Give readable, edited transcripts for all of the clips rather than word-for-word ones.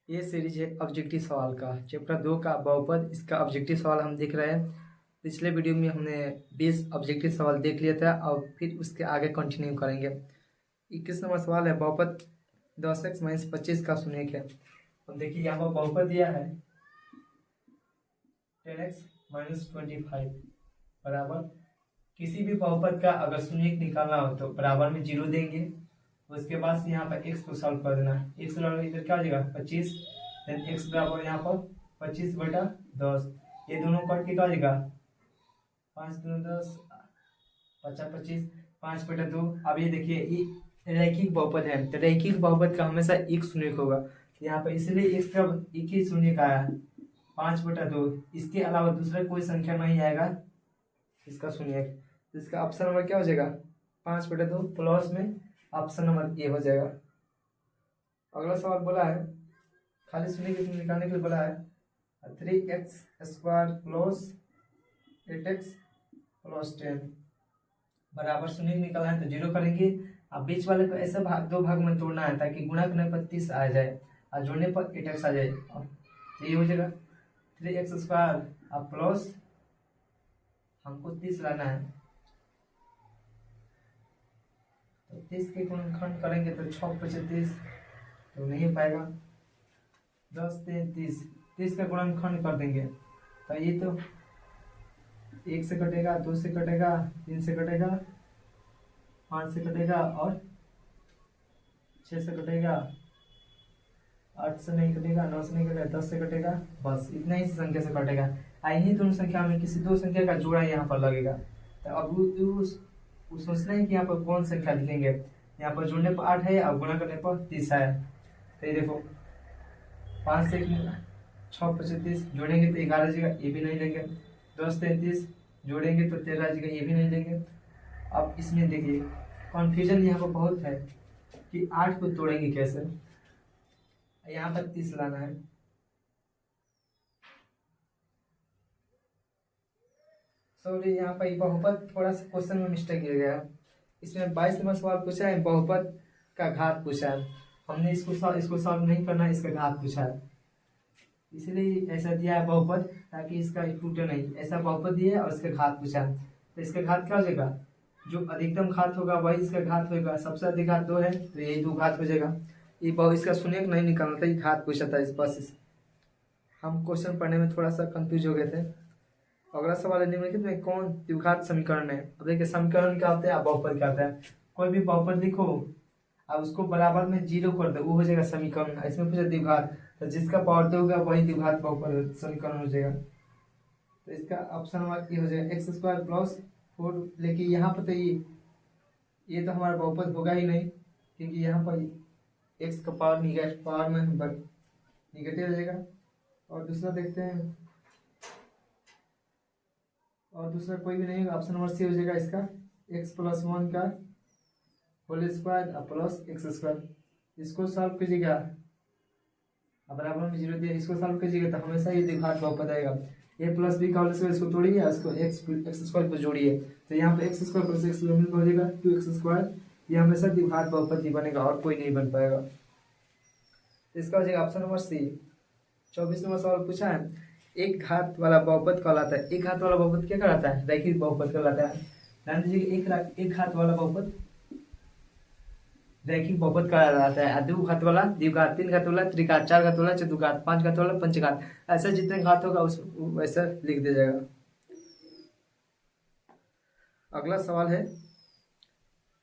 ये सीरीज है ऑब्जेक्टिव सवाल का चैप्टर 2 का बहुपद। इसका ऑब्जेक्टिव सवाल हम देख रहे हैं। पिछले वीडियो में हमने 20 ऑब्जेक्टिव सवाल देख लिया था और फिर उसके आगे कंटिन्यू करेंगे। 21 नंबर सवाल है बहुपद 10x-25 का शून्यक है। अब देखिए यहाँ पर बहुपद दिया है 10x-25 बराबर किसी भी बहुपद का अगर शून्यक निकालना हो तो बराबर में 0 देंगे। उसके बाद से यहाँ पर x को सॉल्व कर देना है। x बराबर इधर क्या हो जाएगा 25, देन x बराबर यहाँ पर 25/10। ये दोनों कट के क्या हो जाएगा 5 दूनी 10, 50-25, 5/2। अब ये देखिए ये रैखिक बहुपद है तो रैखिक बहुपद का हमेशा एक शून्यक होगा। तो यहाँ पर इसलिए x का एक ही शून्यक आया है 5/2। इसके अलावा दूसरा कोई संख्या नहीं आएगा इसका शून्यक। तो इसका ऑप्शन नंबर क्या हो जाएगा 5/2 प्लस में ऑप्शन नंबर ए हो जाएगा। अगला सवाल बोला है खाली शून्य के निकालने के लिए बोला है 3x² प्लस 8x प्लस 10 बराबर शून्य निकालना है तो 0 करेंगे। अब बीच वाले को ऐसे दो भाग में तोड़ना है ताकि गुणा करने पर 30 आ जाए और जोड़ने पर 8x आ जाए। तो ये हो जाएगा 3x² अब प्लस हमको 30 लाना है तो 30 के गुणनखंड करेंगे तो 6×25 तो नहीं हो पाएगा। 10×3 30 का गुणनखंड कर देंगे तो ये तो 1 से कटेगा, 2 से कटेगा, 3 से कटेगा, 5 से कटेगा और 6 से कटेगा, 8 से नहीं कटेगा, 9 से नहीं कटेगा, 10 से कटेगा। बस इतना ही संख्या से कटेगा। इन्हीं दोनों संख्या में किसी दो संख्या का जोड़ा यहाँ पर लगेगा। तो अब सोचना है कि यहाँ पर कौन संख्या लिखेंगे। यहाँ पर जोड़ने पर 8 है और गुणा करने पर 30 है। तो ये देखो 5 से 6×25 जोड़ेंगे तो 11 आ जाएगा, ये भी नहीं लेंगे। 10×33 जोड़ेंगे तो 13 आ जाएगा, ये भी नहीं लेंगे। अब इसमें देखिए कन्फ्यूजन यहाँ पर बहुत है कि 8 को तोड़ेंगे कैसे। यहाँ पर 30 लाना है। सॉरी यहाँ पर बहुपद थोड़ा सा क्वेश्चन में मिस्टेक किया गया है। इसमें 22 नंबर सवाल पूछा है बहुपद का घात पूछा है। हमने इसको सॉल्व नहीं करना है, इसका घात पूछा है इसलिए ऐसा दिया है बहुपद ताकि इसका टूटे नहीं। ऐसा बहुपद दिया है और इसका घात पूछा है तो इसका घात क्या हो जाएगा जो अधिकतम घात होगा वही इसका घात होगा। सबसे अधिक घात 2 है तो यही 2 घात हो जाएगा। ये इसका शून्यक नहीं निकालना था, ये घात पूछा था इस बस। हम क्वेश्चन पढ़ने में थोड़ा सा कंफ्यूज हो गए थे। अगला सवाल है निम्नलिखित में कौन द्विघात समीकरण है। अब देखिए समीकरण क्या होता है, बहुपद क्या होता है। कोई भी बहुपद लिखो अब उसको बराबर में 0 कर दो वो हो जाएगा समीकरण। इसमें पूछा द्विघात तो जिसका पावर 2 होगा वही द्विघात बहुपद समीकरण हो जाएगा। तो इसका ऑप्शन नंबर ये हो जाएगा x² प्लस 4। लेकिन यहाँ पर तो ये तो हमारा बहुपद होगा ही नहीं क्योंकि यहाँ पर x का पावर में निगेटिव हो जाएगा। और दूसरा देखते हैं, और दूसरा कोई भी नहीं होगा। ऑप्शन नंबर सी हो जाएगा इसका x+1 का होल स्क्वायर प्लस x²। इसको सॉल्व कीजिएगा अब बराबर में 0 दिया, इसको सॉल्व कीजिएगा तो हमेशा ये द्विघात बहुपद आएगा। a प्लस बी का होल स्क्वायर इसको तोड़िए इसको x² को जोड़िए तो यहाँ पे x² प्लस x मिलकर हो जाएगा 2x²। ये हमेशा द्विघात बहुपद ही बनेगा और कोई नहीं बन पाएगा। इसका हो जाएगा ऑप्शन नंबर सी। 24 नंबर सवाल पूछा है एक घात वाला बहुपद कहलाता है। एक घात वाला बहुपद क्या कहलाता है, रैखिक बहुपद कहलाता है। ध्यान दीजिए एक घात वाला बहुपद रैखिक बहुपद कहा जाता है। दो घात वाला द्विघात, 3 घात वाला त्रिघात, 4 घात वाला चतुर्घात, 5 घात वाला पंचघात। ऐसा जितने घात होगा उस वैसा लिख दिया जाएगा। अगला सवाल है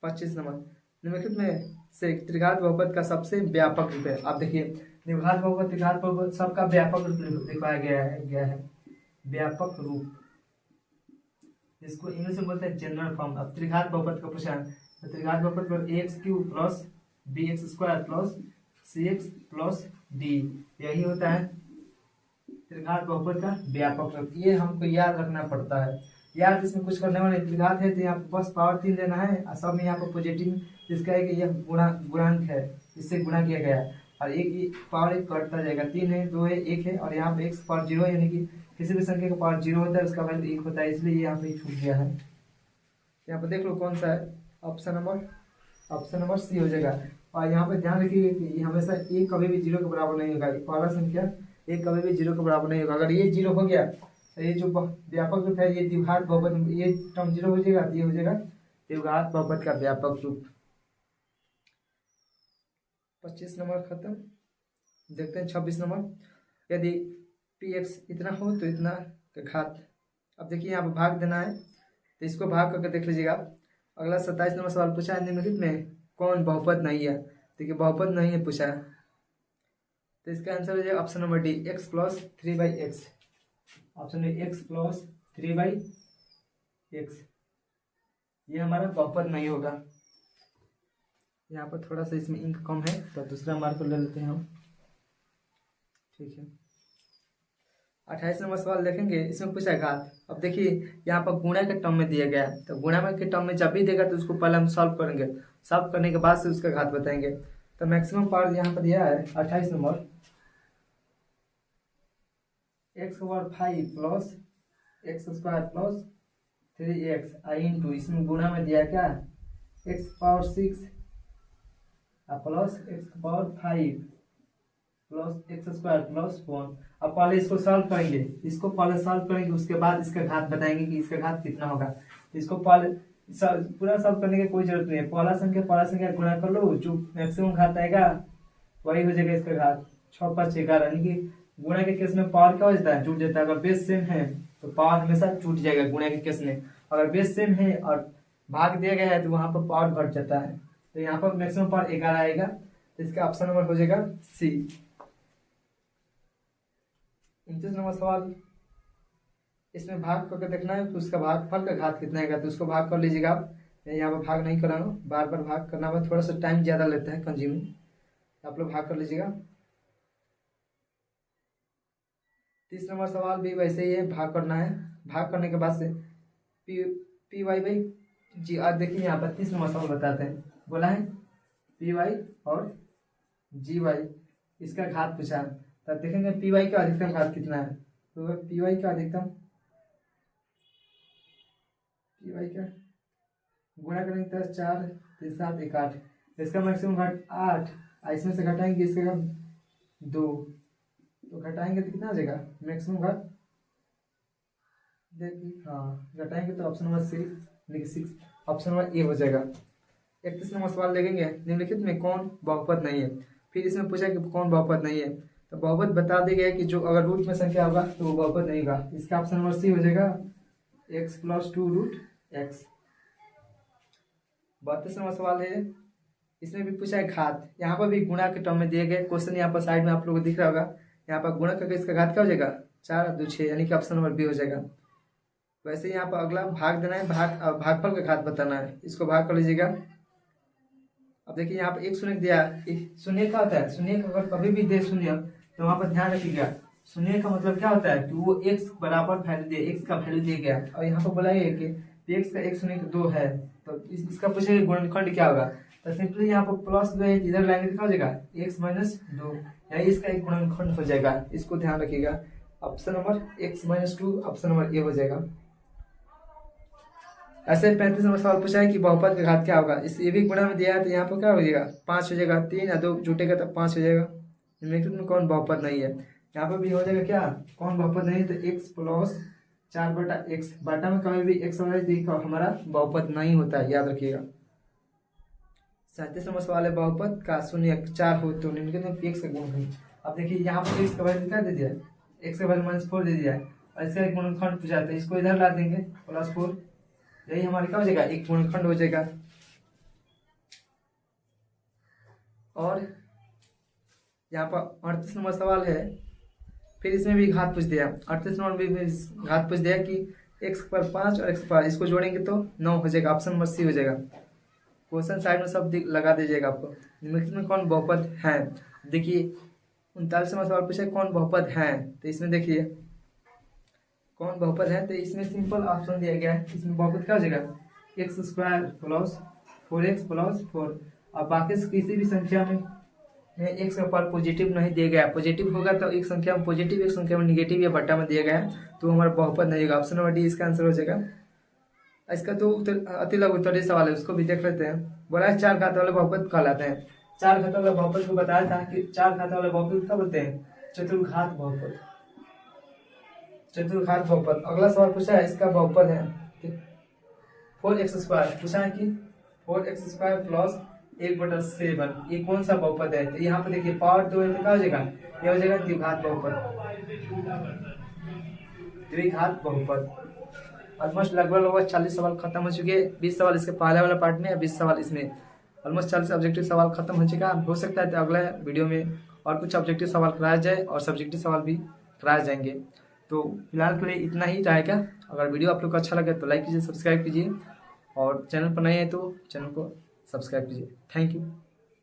25 नंबर निम्नलिखित में से त्रिघात बहुपद का सबसे व्यापक रूप है। अब देखिए द्विघात बहुपद त्रिघात बहुपद सबका व्यापक रूप दिखाया गया है व्यापक रूप, जिसको इंग्लिश में बोलते हैं जनरल फॉर्म। अब त्रिघात बहुपद का पूछा है तो त्रिघात बहुपद पर ax³ plus bx² plus cx plus d यही होता है त्रिघात बहुपद का व्यापक रूप। ये हमको याद रखना पड़ता है। याद इसमें कुछ करने वाले त्रिघात है तो यहाँ पर बस पावर 3 देना है और सब में यहाँ पर पॉजिटिव जिसका है कि यह गुणांक है, इससे गुणा किया गया है और एक पावर 1 कटता जाएगा। 3 है, 2 है, 1 है और यहाँ पे x पावर 0 है, यानी कि किसी भी संख्या का पावर 0 होता है उसका वैल्यू 1 होता है, इसलिए यहाँ पे छूट गया है। यहाँ पर देख लो कौन सा है ऑप्शन नंबर सी हो जाएगा। और यहाँ पे ध्यान रखिए कि ये हमेशा ए कभी भी 0 के बराबर नहीं होगा। पहला संख्या ए कभी भी 0 के बराबर नहीं होगा। अगर ये 0 हो गया तो ये जो व्यापक रूप है ये द्विघात बहुपद, ये टर्म 0 हो जाएगा, ये हो जाएगा द्विघात बहुपद का व्यापक रूप। 25 नंबर खत्म। देखते हैं 26 नंबर। यदि पी एक्स इतना हो तो इतना का घात। अब देखिए यहाँ पर भाग देना है तो इसको भाग करके देख लीजिएगा। अगला 27 नंबर सवाल पूछा है, निम्नलिखित में कौन बहुपद नहीं है। देखिए बहुपद नहीं है पूछा है, तो इसका आंसर हो जाएगा option number D, x plus 3/x। Option D x plus 3/x, ये हमारा बहुपद नहीं होगा। यहाँ पर थोड़ा सा इसमें इंक कम है तो दूसरा मार्कर ले लेते हैं हम, ठीक है। 28 नंबर सवाल देखेंगे, इसमें पूछा घात। अब देखिए यहाँ पर गुणा के टर्म में दिया गया है, तो गुणा के टर्म में जब भी देगा तो उसको पहले हम सॉल्व करेंगे, सॉल्व करने के बाद से उसका घात बताएंगे। तो मैक्सिमम पावर यहाँ पर दिया है 28 number, x/5 plus x² plus 3x आई इंटू, इसमें गुणा में दिया क्या x⁻6 plus x⁻5 plus x² plus 1। अब पहले इसको सॉल्व करेंगे, इसको पहले सॉल्व करेंगे, उसके बाद इसका घात बताएंगे कि इसका घात कितना होगा। इसको पहले पूरा सॉल्व करने की कोई जरूरत नहीं है, पहला संख्या गुणा कर लो, जो मैक्सिमम घात आएगा वही हो जाएगा इसका घात। 6×5 11, यानी कि गुणा के केस में पावर क्या हो जाता है, जुट जाता है। अगर बेस सेम है तो पावर हमेशा छूट जाएगा गुणा के केस में। अगर बेस सेम है और भाग दिया गया है तो वहां पर पावर घट जाता है। तो यहाँ पर मैक्सिमम पावर 11 आएगा, तो इसका ऑप्शन नंबर हो जाएगा सी। 29 नंबर सवाल, इसमें भाग करके देखना है तो उसका भागफल का घात कितना आएगा, तो उसको भाग कर लीजिएगा आप। मैं यहाँ पर भाग नहीं कर रहा हूँ, बार बार भाग करना में थोड़ा सा टाइम ज़्यादा लेता है कंज्यूमिंग, आप लोग भाग कर लीजिएगा। 30 नंबर सवाल भी वैसे ही है, भाग करना है। भाग करने के बाद से py/g। आज देखिए यहाँ पर 30 नंबर सवाल बताते हैं, बोला है py और gy, इसका घात पूछा है। तब देखेंगे py का अधिकतम घात कितना है, तो py का अधिकतम, py का गुणा करेंगे तो 4 3 7 1 8, इसका मैक्सिमम घात 8, इसमें से घटाएंगे इसका 2, तो घटाएंगे तो कितना आ जाएगा मैक्सिमम घात, देखिए हाँ घटाएंगे तो ऑप्शन नंबर सी, देखिए 6, ऑप्शन नंबर ए हो जाएगा। 31 नंबर सवाल देखेंगे, निम्नलिखित में कौन बहुपद नहीं है। फिर इसमें पूछा कि कौन बहुपद नहीं है, तो बहुपद बता दिया गया कि जो अगर रूट में संख्या होगा तो वो बहुपद नहीं होगा। इसका ऑप्शन नंबर सी हो जाएगा, x + 2√x। 32 नंबर सवाल है, इसमें भी पूछा है घात। यहाँ पर भी गुणा के टर्म में दिए गए क्वेश्चन, यहाँ पर साइड में आप लोगों को दिख रहा होगा, यहाँ पर गुणा करके इसका घात क्या हो जाएगा 4 और 2 6, यानी कि ऑप्शन नंबर बी हो जाएगा। वैसे ही यहाँ पर अगला भाग देना है, भागफल का घात बताना है, इसको भाग कर लीजिएगा। अब देखिए यहाँ पर एक शून्य दिया, शून्य क्या होता है, शून्य अगर कभी भी दे शून्य तो वहाँ पर ध्यान रखिएगा, शून्य का मतलब क्या होता है कि वो x बराबर वैल्यू दे, x का वैल्यू दिया गया। और यहाँ पर बोला है कि x का 1 शून्य 2 है, तो इसका पूछेगा गुणनखंड क्या होगा, तो सिंपली यहाँ पर प्लस जो है इधर लाएंगे तो क्या हो जाएगा x - 2, यानी इसका एक गुणनखंड हो जाएगा, इसको ध्यान रखिएगा। Option number x - 2 option number A हो जाएगा। ऐसे 35 नंबर सवाल पूछा है कि बहुपद का घात क्या होगा। इस ये भी गुणा में दिया है तो यहाँ पर क्या हो जाएगा 5 हो जाएगा, 3 या 2 जुटेगा तो 5 हो जाएगा। निम्नलिखित में कौन बहुपद नहीं है, यहाँ पर भी हो जाएगा क्या, कौन बहुपद नहीं है, तो x + 4/x, बटा में कभी भी x हमारा बहुपद नहीं होता है, याद रखिएगा। 37 नंबर सवाल है, बहुपद का शून्य 4 हो तो निम्नलिखित में x का गुणनखंड। अब देखिए यहाँ पर x का वैल्यू क्या दे दिया है, x का वैल्यू -4 दे दिया है, और इसका एक गुणनखंड पूछा है, इसको इधर ला देंगे +4, यही हमारे क्या हो जाएगा एक गुणनखंड हो जाएगा। और यहाँ पर 38 नंबर सवाल है, फिर इसमें भी घात पूछ दिया। 38 नंबर में भी घात पूछ दिया कि x पर 5 और x पर, इसको जोड़ेंगे तो 9 हो जाएगा, ऑप्शन नंबर सी हो जाएगा। क्वेश्चन साइड में सब लगा दीजिएगा आपको। निम्नलिखित में कौन बहुपद है, देखिए 39 नंबर सवाल पूछा कौन बहुपद है, तो इसमें देखिए कौन बहुपद है, तो इसमें सिंपल ऑप्शन दिया गया है। इसमें बहुपद क्या हो जाएगा x² + 4x + 4, और बाकी किसी भी संख्या में x का पावर पॉजिटिव नहीं दिया गया, पॉजिटिव होगा तो एक संख्या में पॉजिटिव, एक संख्या में निगेटिव या बट्टा में दिया गया है तो हमारा बहुपद नहीं होगा। ऑप्शन नंबर डी इसका आंसर हो जाएगा। इसका तो अति लघु उत्तरीय सवाल है, उसको भी देख लेते हैं। बोला है 4 घात वाले बहुपद कहलाते हैं। चार घात वाला बहुपद को बताया था कि चार घात वाला बहुपद क्या बोलते हैं, चतुर्घात बहुपद। चतुर्घात बहुपद। अगला सवाल पूछा है, इसका बहुपद है 4x² पूछा है कि 4x² प्लस 1/7 ये कौन सा बहुपद है। तो यहाँ पे देखिए पावर 2 है तो क्या हो जाएगा, ये हो जाएगा द्विघात बहुपद। द्विघात बहुपद। ऑलमोस्ट लगभग 40 सवाल खत्म हो चुके हैं। 20 सवाल इसके पहले वाला पार्ट में, 20 सवाल इसमें। ऑलमोस्ट 40 ऑब्जेक्टिव सवाल खत्म हो चुका है। हो सकता है तो अगले वीडियो में और कुछ ऑब्जेक्टिव सवाल कराया जाए और सब्जेक्टिव सवाल भी कराए जाएंगे। तो फिलहाल के लिए इतना ही रहेगा। अगर वीडियो आप लोग को अच्छा लगे तो लाइक कीजिए, सब्सक्राइब कीजिए और चैनल पर नए हैं तो चैनल को सब्सक्राइब कीजिए। Thank you.